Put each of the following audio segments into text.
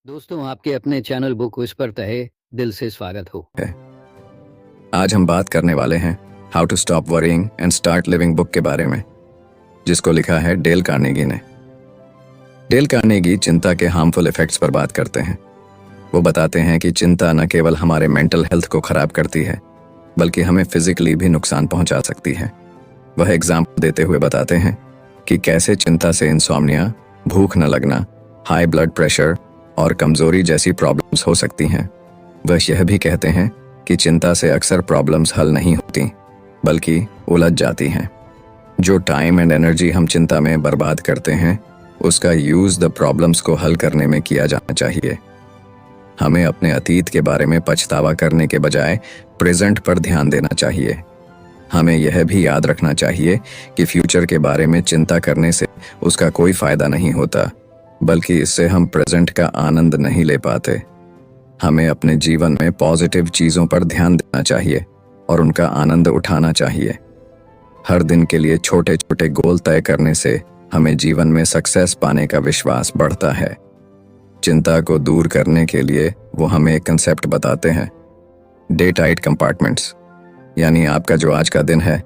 दोस्तों आपके अपने चैनल बुक विस्पर तहे दिल से स्वागत हो। है। आज हम बात करने वाले हैं how to stop worrying and start living book के बारे में, जिसको लिखा है डेल कार्नेगी ने। डेल कार्नेगी चिंता के हार्मफुल इफेक्ट्स पर बात करते हैं। वो बताते हैं कि चिंता न केवल हमारे मेंटल हेल्थ को खराब करती है, बल्कि हमें फिजिकली भी नुकसान पहुंचा सकती है। वह एग्जाम्पल देते हुए बताते हैं कि कैसे चिंता से इंसोम्निया, भूख न लगना, हाई ब्लड प्रेशर और कमजोरी जैसी प्रॉब्लम्स हो सकती हैं। वह यह भी कहते हैं कि चिंता से अक्सर प्रॉब्लम्स हल नहीं होती, बल्कि उलझ जाती हैं। जो टाइम एंड एनर्जी हम चिंता में बर्बाद करते हैं, उसका यूज द प्रॉब्लम्स को हल करने में किया जाना चाहिए। हमें अपने अतीत के बारे में पछतावा करने के बजाय प्रेजेंट पर ध्यान देना चाहिए। हमें यह भी याद रखना चाहिए कि फ्यूचर के बारे में चिंता करने से उसका कोई फायदा नहीं होता, बल्कि इससे हम प्रेजेंट का आनंद नहीं ले पाते। हमें अपने जीवन में पॉजिटिव चीज़ों पर ध्यान देना चाहिए और उनका आनंद उठाना चाहिए। हर दिन के लिए छोटे छोटे गोल तय करने से हमें जीवन में सक्सेस पाने का विश्वास बढ़ता है। चिंता को दूर करने के लिए वो हमें एक कंसेप्ट बताते हैं, डे टाइट कंपार्टमेंट्स। यानी आपका जो आज का दिन है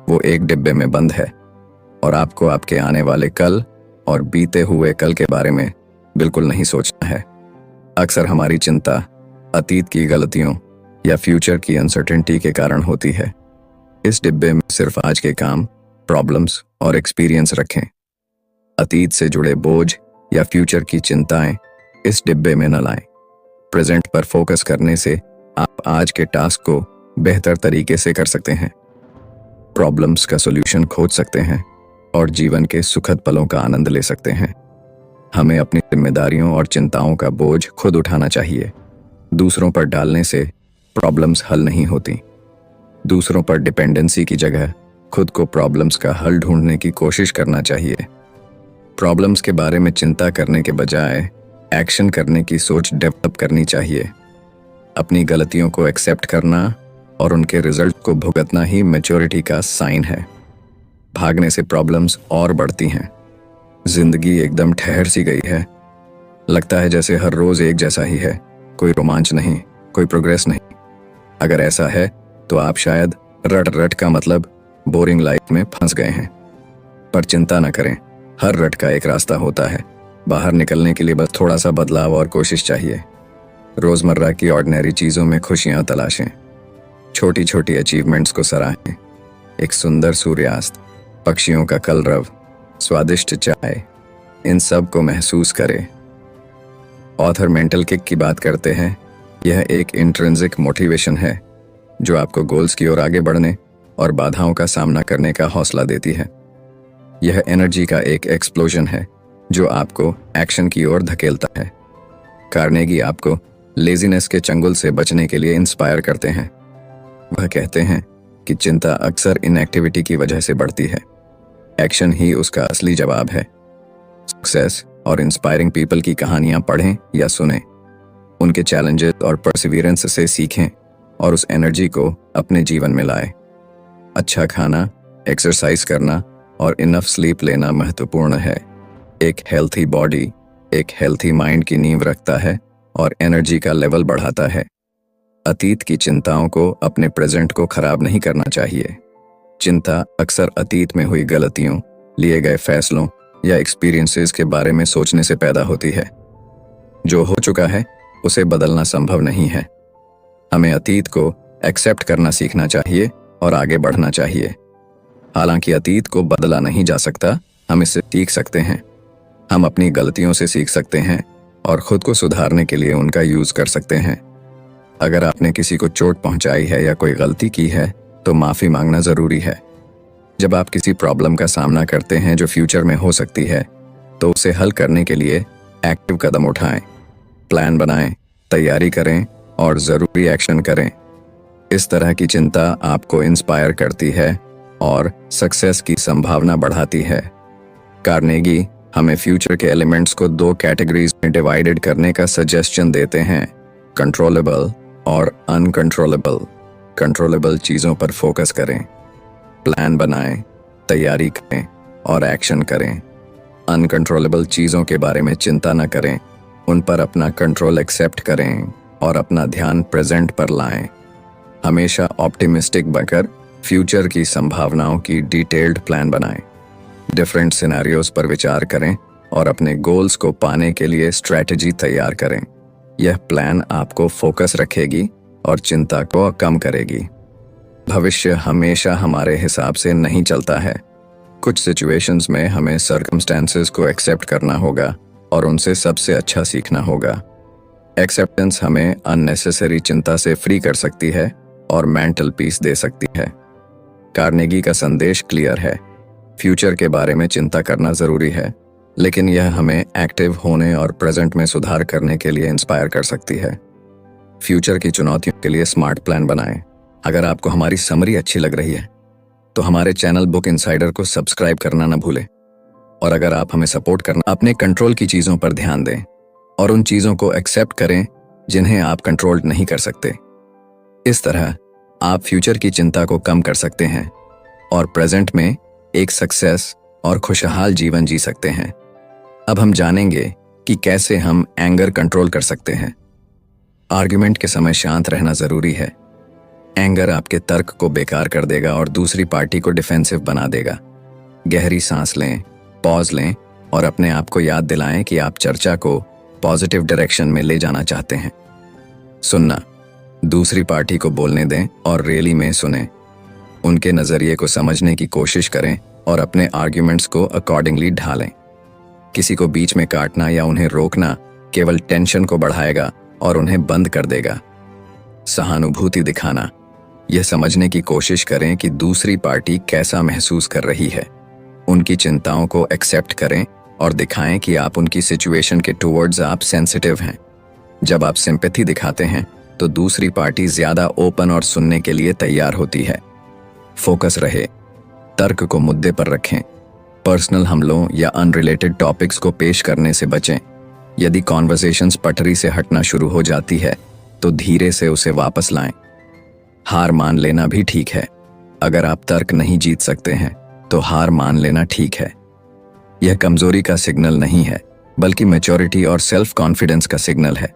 वो एक डिब्बे में बंद है और आपको आपके आने वाले कल और बीते हुए कल के बारे में बिल्कुल नहीं सोचना है। अक्सर हमारी चिंता अतीत की गलतियों या फ्यूचर की अनसर्टेनिटी के कारण होती है। इस डिब्बे में सिर्फ आज के काम, प्रॉब्लम्स और एक्सपीरियंस रखें। अतीत से जुड़े बोझ या फ्यूचर की चिंताएं इस डिब्बे में न लाएं। प्रेजेंट पर फोकस करने से आप आज के टास्क को बेहतर तरीके से कर सकते हैं, प्रॉब्लम्स का सॉल्यूशन खोज सकते हैं और जीवन के सुखद पलों का आनंद ले सकते हैं। हमें अपनी जिम्मेदारियों और चिंताओं का बोझ खुद उठाना चाहिए। दूसरों पर डालने से प्रॉब्लम्स हल नहीं होती। दूसरों पर डिपेंडेंसी की जगह खुद को प्रॉब्लम्स का हल ढूंढने की कोशिश करना चाहिए। प्रॉब्लम्स के बारे में चिंता करने के बजाय एक्शन करने की सोच डेवलप करनी चाहिए। अपनी गलतियों को एक्सेप्ट करना और उनके रिजल्ट को भुगतना ही मैच्योरिटी का साइन है। भागने से प्रॉब्लम्स और बढ़ती हैं। जिंदगी एकदम ठहर सी गई है। लगता है जैसे हर रोज एक जैसा ही है, कोई रोमांच नहीं, कोई प्रोग्रेस नहीं। अगर ऐसा है तो आप शायद रट रट का मतलब बोरिंग लाइफ में फंस गए हैं। पर चिंता न करें, हर रट का एक रास्ता होता है। बाहर निकलने के लिए बस थोड़ा सा बदलाव और कोशिश चाहिए। रोजमर्रा की ऑर्डिनरी चीजों में खुशियां तलाशें, छोटी छोटी अचीवमेंट्स को सराहें। एक सुंदर सूर्यास्त, पक्षियों का कलरव, स्वादिष्ट चाय, इन सब को महसूस करें। ऑथर मेंटल किक की बात करते हैं। यह एक इंट्रिंसिक मोटिवेशन है जो आपको गोल्स की ओर आगे बढ़ने और बाधाओं का सामना करने का हौसला देती है। यह एनर्जी का एक एक्सप्लोजन है जो आपको एक्शन की ओर धकेलता है। कार्नेगी आपको लेजीनेस के चंगुल से बचने के लिए इंस्पायर करते हैं। वह कहते हैं कि चिंता अक्सर इनएक्टिविटी की वजह से बढ़ती है। एक्शन ही उसका असली जवाब है। सक्सेस और इंस्पायरिंग पीपल की कहानियां पढ़ें या सुनें। उनके चैलेंजेस और परसिवियरेंस से सीखें और उस एनर्जी को अपने जीवन में लाएं। अच्छा खाना, एक्सरसाइज करना और इनफ स्लीप लेना महत्वपूर्ण है। एक हेल्थी बॉडी एक हेल्थी माइंड की नींव रखता है और एनर्जी का लेवल बढ़ाता है। अतीत की चिंताओं को अपने प्रेजेंट को खराब नहीं करना चाहिए। चिंता अक्सर अतीत में हुई गलतियों, लिए गए फैसलों या एक्सपीरियंसेस के बारे में सोचने से पैदा होती है। जो हो चुका है उसे बदलना संभव नहीं है। हमें अतीत को एक्सेप्ट करना सीखना चाहिए और आगे बढ़ना चाहिए। हालांकि अतीत को बदला नहीं जा सकता, हम इससे सीख सकते हैं। हम अपनी गलतियों से सीख सकते हैं और खुद को सुधारने के लिए उनका यूज कर सकते हैं। अगर आपने किसी को चोट पहुंचाई है या कोई गलती की है तो माफी मांगना जरूरी है। जब आप किसी प्रॉब्लम का सामना करते हैं जो फ्यूचर में हो सकती है, तो उसे हल करने के लिए एक्टिव कदम उठाएं, प्लान बनाएं, तैयारी करें और जरूरी एक्शन करें। इस तरह की चिंता आपको इंस्पायर करती है और सक्सेस की संभावना बढ़ाती है। कार्नेगी हमें फ्यूचर के एलिमेंट्स को 2 कैटेगरीज में डिवाइडेड करने का सजेशन देते हैं, कंट्रोलेबल और अनकंट्रोलेबल। कंट्रोलेबल चीज़ों पर फोकस करें, प्लान बनाएं, तैयारी करें और एक्शन करें। अनकंट्रोलेबल चीज़ों के बारे में चिंता न करें उन पर अपना कंट्रोल एक्सेप्ट करें और अपना ध्यान प्रेजेंट पर लाएं। हमेशा ऑप्टिमिस्टिक बनकर फ्यूचर की संभावनाओं की डिटेल्ड प्लान बनाएं। डिफरेंट सिनेरियोज पर विचार करें और अपने गोल्स को पाने के लिए स्ट्रेटजी तैयार करें। यह प्लान आपको फोकस रखेगी और चिंता को कम करेगी। भविष्य हमेशा हमारे हिसाब से नहीं चलता है। कुछ सिचुएशंस में हमें सर्कमस्टेंसेस को एक्सेप्ट करना होगा और उनसे सबसे अच्छा सीखना होगा। एक्सेप्टेंस हमें अननेसेसरी चिंता से फ्री कर सकती है और मेंटल पीस दे सकती है। कार्नेगी का संदेश क्लियर है, फ्यूचर के बारे में चिंता करना जरूरी है, लेकिन यह हमें एक्टिव होने और प्रेजेंट में सुधार करने के लिए इंस्पायर कर सकती है। फ्यूचर की चुनौतियों के लिए स्मार्ट प्लान बनाएं। अगर आपको हमारी समरी अच्छी लग रही है तो हमारे चैनल बुक इनसाइडर को सब्सक्राइब करना न भूलें। और अगर आप हमें सपोर्ट करना, अपने कंट्रोल की चीजों पर ध्यान दें और उन चीजों को एक्सेप्ट करें जिन्हें आप कंट्रोल नहीं कर सकते। इस तरह आप फ्यूचर की चिंता को कम कर सकते हैं और प्रेजेंट में एक सक्सेस और खुशहाल जीवन जी सकते हैं। अब हम जानेंगे कि कैसे हम एंगर कंट्रोल कर सकते हैं। आर्गुमेंट के समय शांत रहना जरूरी है। एंगर आपके तर्क को बेकार कर देगा और दूसरी पार्टी को डिफेंसिव बना देगा। गहरी सांस लें, पॉज लें और अपने आप को याद दिलाएं कि आप चर्चा को पॉजिटिव डायरेक्शन में ले जाना चाहते हैं। सुनना, दूसरी पार्टी को बोलने दें और रैली में सुनें। उनके नजरिए को समझने की कोशिश करें और अपने आर्ग्यूमेंट्स को अकॉर्डिंगली ढालें। किसी को बीच में काटना या उन्हें रोकना केवल टेंशन को बढ़ाएगा और उन्हें बंद कर देगा। सहानुभूति दिखाना, यह समझने की कोशिश करें कि दूसरी पार्टी कैसा महसूस कर रही है। उनकी चिंताओं को एक्सेप्ट करें और दिखाएं कि आप उनकी सिचुएशन के टुवर्ड्स आप सेंसिटिव हैं। जब आप सिंपैथी दिखाते हैं तो दूसरी पार्टी ज्यादा ओपन और सुनने के लिए तैयार होती है। फोकस रहे, तर्क को मुद्दे पर रखें। पर्सनल हमलों या अनरिलेटेड टॉपिक्स को पेश करने से बचें। यदि कॉन्वर्सेशंस पटरी से हटना शुरू हो जाती है तो धीरे से उसे वापस लाएं। हार मान लेना भी ठीक है। अगर आप तर्क नहीं जीत सकते हैं तो हार मान लेना ठीक है। यह कमजोरी का सिग्नल नहीं है, बल्कि मैच्योरिटी और सेल्फ कॉन्फिडेंस का सिग्नल है।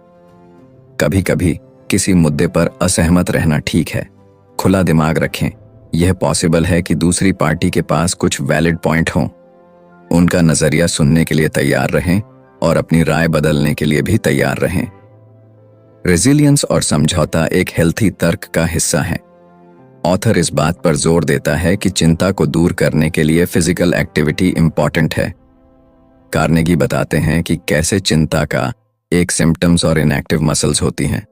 कभी कभी किसी मुद्दे पर असहमत रहना ठीक है। खुला दिमाग रखें। यह पॉसिबल है कि दूसरी पार्टी के पास कुछ वैलिड पॉइंट हों। उनका नजरिया सुनने के लिए तैयार रहें और अपनी राय बदलने के लिए भी तैयार रहें। रेजिलियंस और समझौता एक हेल्थी तर्क का हिस्सा है। ऑथर इस बात पर जोर देता है कि चिंता को दूर करने के लिए फिजिकल एक्टिविटी इंपॉर्टेंट है। कार्नेगी बताते हैं कि कैसे चिंता का एक सिम्टम्स और इनएक्टिव मसल्स होती हैं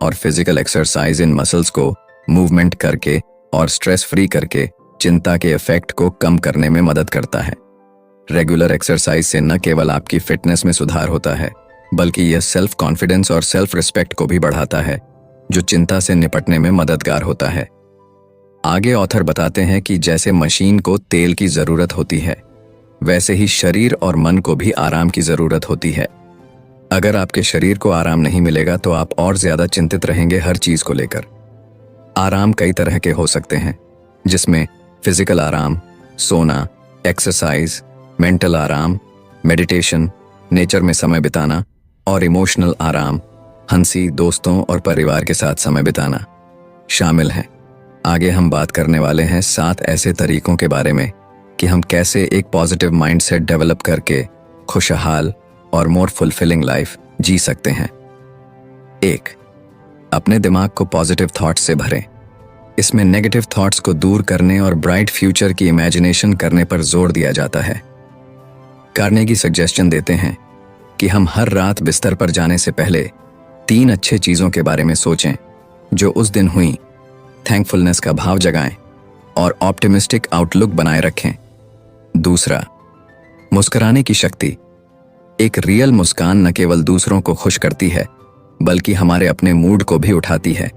और फिजिकल एक्सरसाइज इन मसल्स को मूवमेंट करके और स्ट्रेस फ्री करके चिंता के इफेक्ट को कम करने में मदद करता है। रेगुलर एक्सरसाइज से न केवल आपकी फिटनेस में सुधार होता है, बल्कि यह सेल्फ कॉन्फिडेंस और सेल्फ रिस्पेक्ट को भी बढ़ाता है, जो चिंता से निपटने में मददगार होता है। आगे ऑथर बताते हैं कि जैसे मशीन को तेल की जरूरत होती है, वैसे ही शरीर और मन को भी आराम की जरूरत होती है। अगर आपके शरीर को आराम नहीं मिलेगा तो आप और ज्यादा चिंतित रहेंगे हर चीज को लेकर। आराम कई तरह के हो सकते हैं, जिसमें फिजिकल आराम, सोना, एक्सरसाइज, मेंटल आराम, मेडिटेशन, नेचर में समय बिताना और इमोशनल आराम, हंसी, दोस्तों और परिवार के साथ समय बिताना शामिल हैं। आगे हम बात करने वाले हैं 7 ऐसे तरीकों के बारे में कि हम कैसे एक पॉजिटिव माइंडसेट डेवलप करके खुशहाल और मोर फुलफिलिंग लाइफ जी सकते हैं। 1. अपने दिमाग को पॉजिटिव थॉट्स से भरें। इसमें नेगेटिव थॉट्स को दूर करने और ब्राइट फ्यूचर की इमेजिनेशन करने पर जोर दिया जाता है। कार्नेगी सजेशन देते हैं कि हम हर रात बिस्तर पर जाने से पहले 3 अच्छे चीजों के बारे में सोचें जो उस दिन हुई, थैंकफुलनेस का भाव जगाएं और ऑप्टिमिस्टिक आउटलुक बनाए रखें। 2. मुस्कुराने की शक्ति। एक रियल मुस्कान न केवल दूसरों को खुश करती है, बल्कि हमारे अपने मूड को भी उठाती है।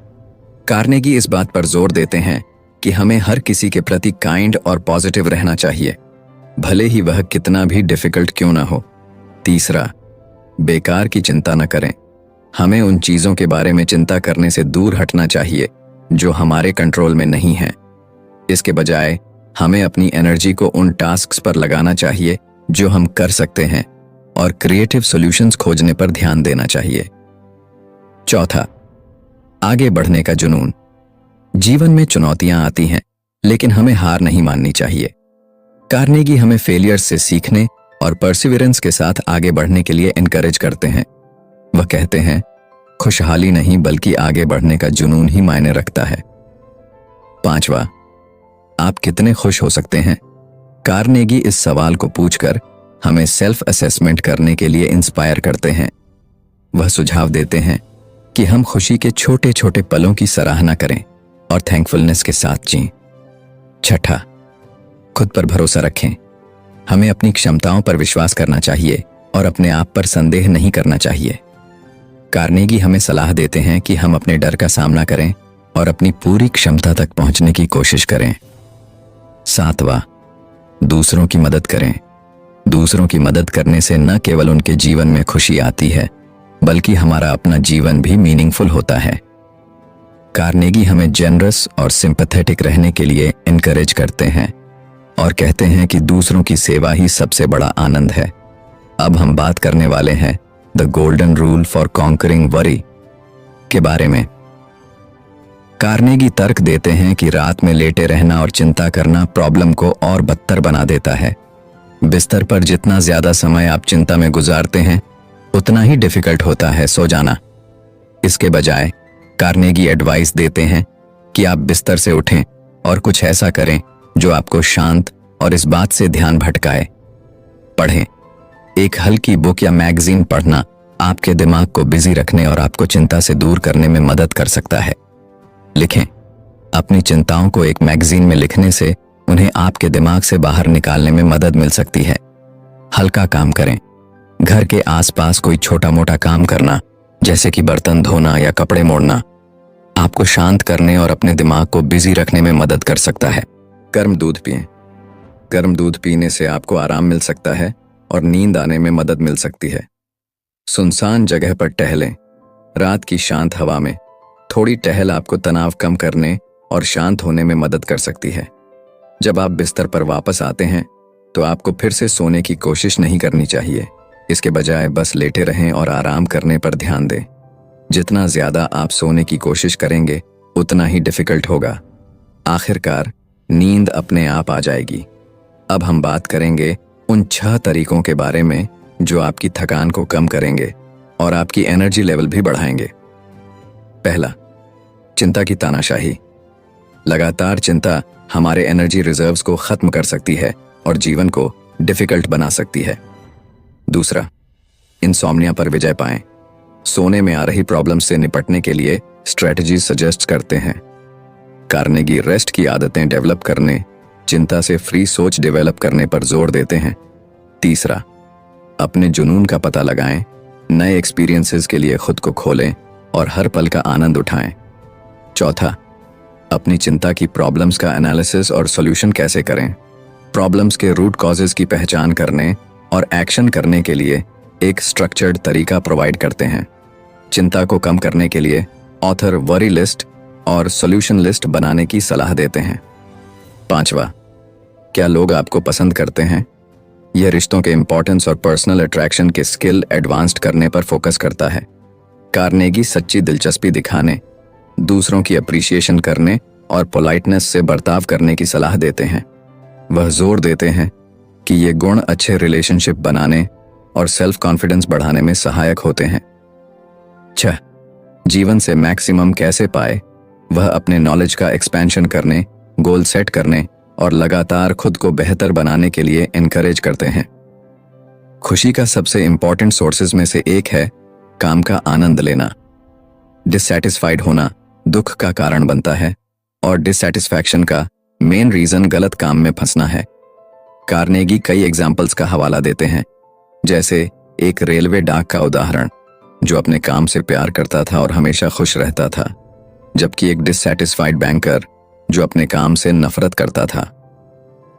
कार्नेगी इस बात पर जोर देते हैं कि हमें हर किसी के प्रति काइंड और पॉजिटिव रहना चाहिए, भले ही वह कितना भी डिफिकल्ट क्यों ना हो। 3. बेकार की चिंता न करें। हमें उन चीजों के बारे में चिंता करने से दूर हटना चाहिए जो हमारे कंट्रोल में नहीं हैं। इसके बजाय हमें अपनी एनर्जी को उन टास्क्स पर लगाना चाहिए जो हम कर सकते हैं और क्रिएटिव सॉल्यूशंस खोजने पर ध्यान देना चाहिए। चौथा, आगे बढ़ने का जुनून। जीवन में चुनौतियां आती हैं, लेकिन हमें हार नहीं माननी चाहिए। कार्नेगी हमें फेलियर से सीखने और परसिविरेंस के साथ आगे बढ़ने के लिए एनकरेज करते हैं। वह कहते हैं, खुशहाली नहीं बल्कि आगे बढ़ने का जुनून ही मायने रखता है। पांचवा, आप कितने खुश हो सकते हैं? कार्नेगी इस सवाल को पूछकर हमें सेल्फ असेसमेंट करने के लिए इंस्पायर करते हैं। वह सुझाव देते हैं कि हम खुशी के छोटे छोटे पलों की सराहना करें और थैंकफुलनेस के साथ जीं। छठा, खुद पर भरोसा रखें। हमें अपनी क्षमताओं पर विश्वास करना चाहिए और अपने आप पर संदेह नहीं करना चाहिए। कार्नेगी हमें सलाह देते हैं कि हम अपने डर का सामना करें और अपनी पूरी क्षमता तक पहुंचने की कोशिश करें। सातवां, दूसरों की मदद करें। दूसरों की मदद करने से न केवल उनके जीवन में खुशी आती है, बल्कि हमारा अपना जीवन भी मीनिंगफुल होता है। कार्नेगी हमें जेनरस और सिंपैथेटिक रहने के लिए एनकरेज करते हैं और कहते हैं कि दूसरों की सेवा ही सबसे बड़ा आनंद है। अब हम बात करने वाले हैं the golden rule for conquering worry के बारे में। कार्नेगी तर्क देते हैं कि रात में लेटे रहना और चिंता करना प्रॉब्लम को और बदतर बना देता है। बिस्तर पर जितना ज्यादा समय आप चिंता में गुजारते हैं, उतना ही डिफिकल्ट होता है सो जाना। इसके बजाय कार्नेगी एडवाइस देते हैं कि आप बिस्तर से उठें और कुछ ऐसा करें जो आपको शांत और इस बात से ध्यान भटकाए। पढ़ें। एक हल्की बुक या मैगजीन पढ़ना आपके दिमाग को बिजी रखने और आपको चिंता से दूर करने में मदद कर सकता है। लिखें। अपनी चिंताओं को एक मैगजीन में लिखने से उन्हें आपके दिमाग से बाहर निकालने में मदद मिल सकती है। हल्का काम करें। घर के आसपास कोई छोटा मोटा काम करना, जैसे कि बर्तन धोना या कपड़े मोड़ना, आपको शांत करने और अपने दिमाग को बिजी रखने में मदद कर सकता है। गर्म दूध पिएं। गर्म दूध पीने से आपको आराम मिल सकता है और नींद आने में मदद मिल सकती है। सुनसान जगह पर टहलें। रात की शांत हवा में थोड़ी टहल आपको तनाव कम करने और शांत होने में मदद कर सकती है। जब आप बिस्तर पर वापस आते हैं तो आपको फिर से सोने की कोशिश नहीं करनी चाहिए। इसके बजाय बस लेटे रहें और आराम करने पर ध्यान दें। जितना ज्यादा आप सोने की कोशिश करेंगे, उतना ही डिफिकल्ट होगा। आखिरकार नींद अपने आप आ जाएगी। अब हम बात करेंगे उन 6 तरीकों के बारे में जो आपकी थकान को कम करेंगे और आपकी एनर्जी लेवल भी बढ़ाएंगे। पहला, चिंता की तानाशाही। लगातार चिंता हमारे एनर्जी रिजर्व्स को खत्म कर सकती है और जीवन को डिफिकल्ट बना सकती है। दूसरा, इंसोम्निया पर विजय पाएं। सोने में आ रही प्रॉब्लम से निपटने के लिए स्ट्रेटजीज सजेस्ट करते हैं। कार्नेगी रेस्ट की आदतें डेवलप करने, चिंता से फ्री सोच डेवलप करने पर जोर देते हैं। तीसरा, अपने जुनून का पता लगाएं, नए एक्सपीरियंसेस के लिए खुद को खोलें और हर पल का आनंद उठाएं। चौथा, अपनी चिंता की प्रॉब्लम्स का एनालिसिस और सॉल्यूशन कैसे करें। प्रॉब्लम्स के रूट कॉजेज की पहचान करने और एक्शन करने के लिए एक स्ट्रक्चर्ड तरीका प्रोवाइड करते हैं। चिंता को कम करने के लिए ऑथर वरी लिस्ट और सॉल्यूशन लिस्ट बनाने की सलाह देते हैं। पांचवा, क्या लोग आपको पसंद करते हैं? यह रिश्तों के इंपॉर्टेंस और पर्सनल अट्रैक्शन के स्किल एडवांस्ड करने पर फोकस करता है। कार्नेगी सच्ची दिलचस्पी दिखाने, दूसरों की अप्रिसिएशन करने और पोलाइटनेस से बर्ताव करने की सलाह देते हैं। वह जोर देते हैं कि ये गुण अच्छे रिलेशनशिप बनाने और सेल्फ कॉन्फिडेंस बढ़ाने में सहायक होते हैं। 6, जीवन से मैक्सिमम कैसे पाए। वह अपने नॉलेज का एक्सपेंशन करने, गोल सेट करने और लगातार खुद को बेहतर बनाने के लिए एनकरेज करते हैं। खुशी का सबसे इंपॉर्टेंट सोर्सेज में से एक है काम का आनंद लेना। डिससैटिस्फाइड होना दुख का कारण बनता है और डिससैटिस्फैक्शन का मेन रीजन गलत काम में फंसना है। कार्नेगी कई एग्जाम्पल्स का हवाला देते हैं, जैसे एक रेलवे डाक का उदाहरण जो अपने काम से प्यार करता था और हमेशा खुश रहता था, जबकि एक डिससैटिस्फाइड बैंकर जो अपने काम से नफरत करता था।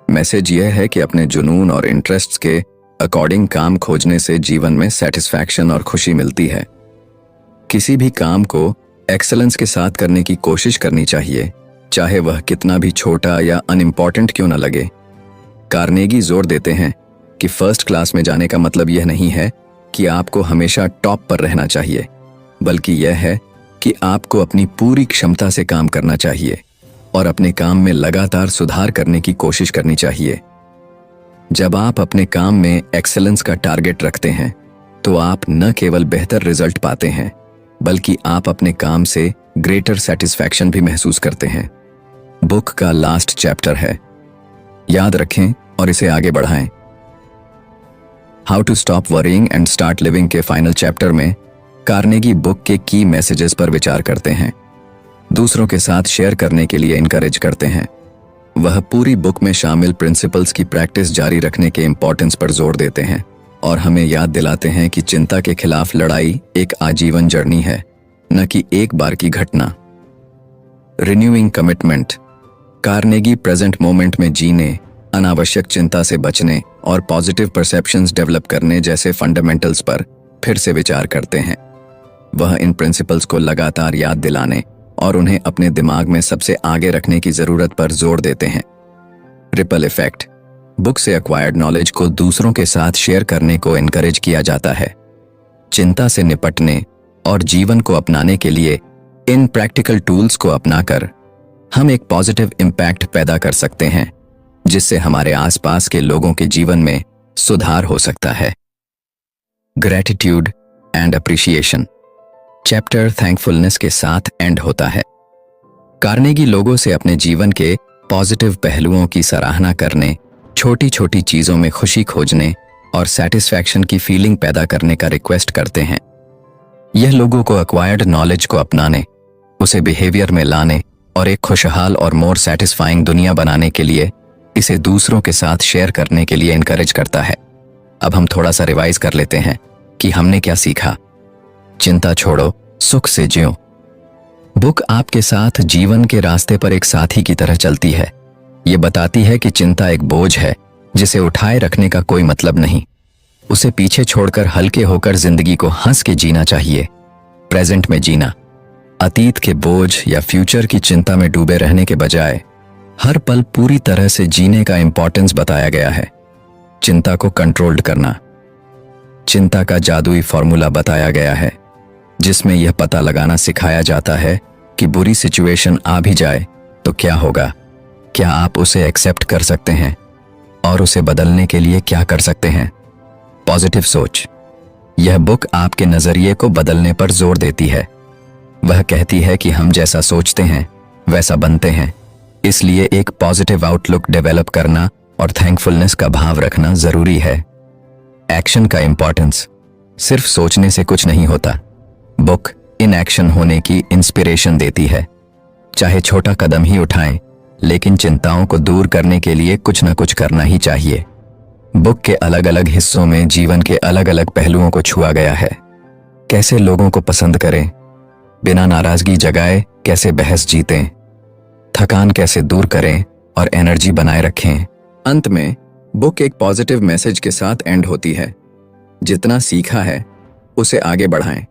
मैसेज यह है कि अपने जुनून और इंटरेस्ट्स के अकॉर्डिंग काम खोजने से जीवन में सेटिस्फैक्शन और खुशी मिलती है। किसी भी काम को एक्सेलेंस के साथ करने की कोशिश करनी चाहिए, चाहे वह कितना भी छोटा या अनइम्पॉर्टेंट क्यों न लगे। कार्नेगी जोर देते हैं कि फर्स्ट क्लास में जाने का मतलब यह नहीं है कि आपको हमेशा टॉप पर रहना चाहिए, बल्कि यह है कि आपको अपनी पूरी क्षमता से काम करना चाहिए और अपने काम में लगातार सुधार करने की कोशिश करनी चाहिए। जब आप अपने काम में एक्सेलेंस का टारगेट रखते हैं तो आप न केवल बेहतर रिजल्ट पाते हैं, बल्कि आप अपने काम से ग्रेटर सेटिस्फैक्शन भी महसूस करते हैं। बुक का लास्ट चैप्टर है, याद रखें और इसे आगे बढ़ाएं। How to stop worrying and start living के फाइनल चैप्टर में कार्नेगी बुक के की मैसेजेस पर विचार करते हैं, दूसरों के साथ शेयर करने के लिए इनकरेज करते हैं। वह पूरी बुक में शामिल प्रिंसिपल्स की प्रैक्टिस जारी रखने के इंपॉर्टेंस पर जोर देते हैं और हमें याद दिलाते हैं कि चिंता के खिलाफ लड़ाई एक आजीवन जर्नी है, न कि एक बार की घटना। Renewing commitment. Carnegie present moment में जीने, अनावश्यक चिंता से बचने और पॉजिटिव परसेप्शंस डेवलप करने जैसे फंडामेंटल्स पर फिर से विचार करते हैं। वह इन प्रिंसिपल्स को लगातार याद दिलाने और उन्हें अपने दिमाग में सबसे आगे रखने की जरूरत पर जोर देते हैं। Ripple effect. बुक से एक्वायर्ड नॉलेज को दूसरों के साथ शेयर करने को एनकरेज किया जाता है। चिंता से निपटने और जीवन को अपनाने के लिए इन प्रैक्टिकल टूल्स को अपनाकर हम एक पॉजिटिव इम्पैक्ट पैदा कर सकते हैं, जिससे हमारे आसपास के लोगों के जीवन में सुधार हो सकता है। Gratitude and appreciation. Chapter thankfulness के साथ एंड होता है। कार्नेगी लोगों से अपने जीवन के पॉजिटिव पहलुओं की सराहना करने, छोटी छोटी चीजों में खुशी खोजने और सेटिस्फैक्शन की फीलिंग पैदा करने का रिक्वेस्ट करते हैं। यह लोगों को एक्वायर्ड नॉलेज को अपनाने, उसे बिहेवियर में लाने और एक खुशहाल और मोर सेटिस्फाइंग दुनिया बनाने के लिए इसे दूसरों के साथ शेयर करने के लिए इनकरेज करता है। अब हम थोड़ा सा रिवाइज कर लेते हैं कि हमने क्या सीखा। चिंता छोड़ो, सुख से जियो। बुक आपके साथ जीवन के रास्ते पर एक साथी की तरह चलती है। ये बताती है कि चिंता एक बोझ है जिसे उठाए रखने का कोई मतलब नहीं। उसे पीछे छोड़कर हल्के होकर जिंदगी को हंस के जीना चाहिए, प्रेजेंट में जीना। अतीत के बोझ या फ्यूचर की चिंता में डूबे रहने के बजाय हर पल पूरी तरह से जीने का इंपॉर्टेंस बताया गया है। चिंता को कंट्रोल्ड करना। चिंता का जादुई फॉर्मूला बताया गया है, जिसमें यह पता लगाना सिखाया जाता है कि बुरी सिचुएशन आ भी जाए तो क्या होगा, क्या आप उसे एक्सेप्ट कर सकते हैं और उसे बदलने के लिए क्या कर सकते हैं। पॉजिटिव सोच। यह बुक आपके नजरिए को बदलने पर जोर देती है। वह कहती है कि हम जैसा सोचते हैं वैसा बनते हैं, इसलिए एक पॉजिटिव आउटलुक डेवलप करना और थैंकफुलनेस का भाव रखना जरूरी है। एक्शन का इंपॉर्टेंस। सिर्फ सोचने से कुछ नहीं होता। बुक इन एक्शन होने की इंस्पिरेशन देती है। चाहे छोटा कदम ही उठाएं, लेकिन चिंताओं को दूर करने के लिए कुछ न कुछ करना ही चाहिए। बुक के अलग अलग हिस्सों में जीवन के अलग अलग पहलुओं को छुआ गया है। कैसे लोगों को पसंद करें, बिना नाराजगी जगाए कैसे बहस जीतें, थकान कैसे दूर करें और एनर्जी बनाए रखें। अंत में बुक एक पॉजिटिव मैसेज के साथ एंड होती है। जितना सीखा है उसे आगे बढ़ाएं।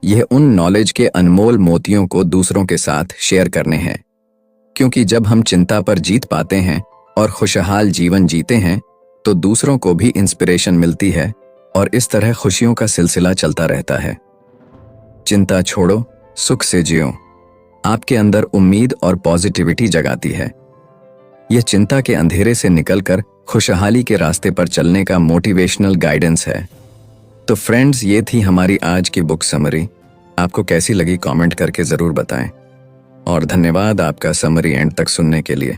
यह उन नॉलेज के अनमोल मोतियों को दूसरों के साथ शेयर करने हैं, क्योंकि जब हम चिंता पर जीत पाते हैं और खुशहाल जीवन जीते हैं तो दूसरों को भी इंस्पिरेशन मिलती है और इस तरह खुशियों का सिलसिला चलता रहता है। चिंता छोड़ो, सुख से जियो आपके अंदर उम्मीद और पॉजिटिविटी जगाती है। यह चिंता के अंधेरे से निकलकर खुशहाली के रास्ते पर चलने का मोटिवेशनल गाइडेंस है। तो फ्रेंड्स, ये थी हमारी आज की बुक समरी। आपको कैसी लगी कमेंट करके ज़रूर बताएं और धन्यवाद आपका समरी एंड तक सुनने के लिए।